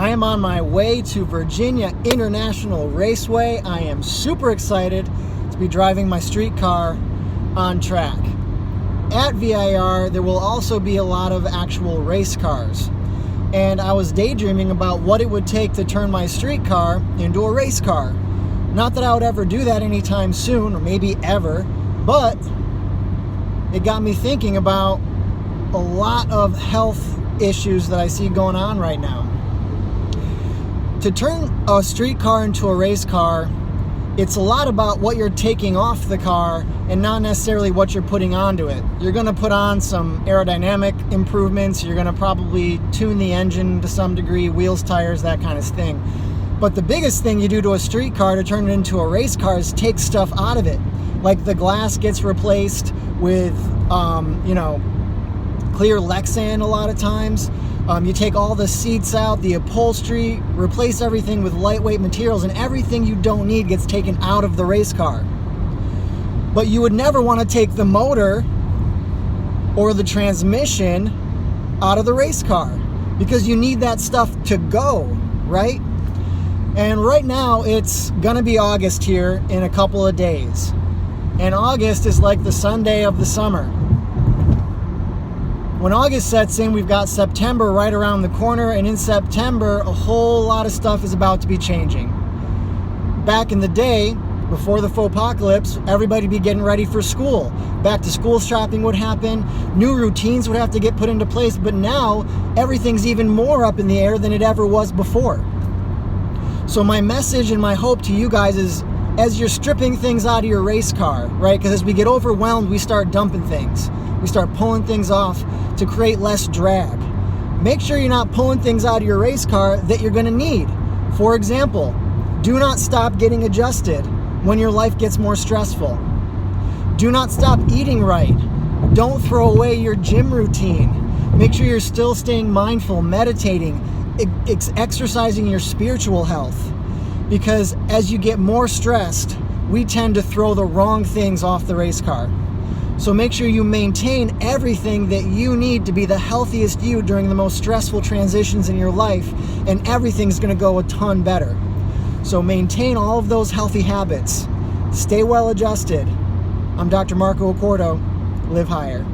I am on my way to Virginia International Raceway. I am super excited to be driving my street car on track. At VIR, there will also be a lot of actual race cars. And I was daydreaming about what it would take to turn my street car into a race car. Not that I would ever do that anytime soon, or maybe ever, but it got me thinking about a lot of health issues that I see going on right now. To turn a street car into a race car, it's a lot about what you're taking off the car and not necessarily what you're putting onto it. You're going to put on some aerodynamic improvements. You're going to probably tune the engine to some degree, wheels, tires, that kind of thing. But the biggest thing you do to a street car to turn it into a race car is take stuff out of it. Like the glass gets replaced with, clear Lexan a lot of times. You take all the seats out, the upholstery, replace everything with lightweight materials, and everything you don't need gets taken out of the race car. But you would never want to take the motor or the transmission out of the race car because you need that stuff to go, right? And right now it's gonna be August here in a couple of days. And August is like the Sunday of the summer. When August sets in, we've got September right around the corner, and in September, a whole lot of stuff is about to be changing. Back in the day, before the faux apocalypse, everybody would be getting ready for school. Back to school shopping would happen, new routines would have to get put into place, but now everything's even more up in the air than it ever was before. So my message and my hope to you guys is, as you're stripping things out of your race car, right? Because as we get overwhelmed, we start dumping things. We start pulling things off to create less drag. Make sure you're not pulling things out of your race car that you're gonna need. For example, do not stop getting adjusted when your life gets more stressful. Do not stop eating right. Don't throw away your gym routine. Make sure you're still staying mindful, meditating, exercising your spiritual health. Because as you get more stressed, we tend to throw the wrong things off the race car. So make sure you maintain everything that you need to be the healthiest you during the most stressful transitions in your life, and everything's gonna go a ton better. So maintain all of those healthy habits. Stay well adjusted. I'm Dr. Marco Accordo. Live higher.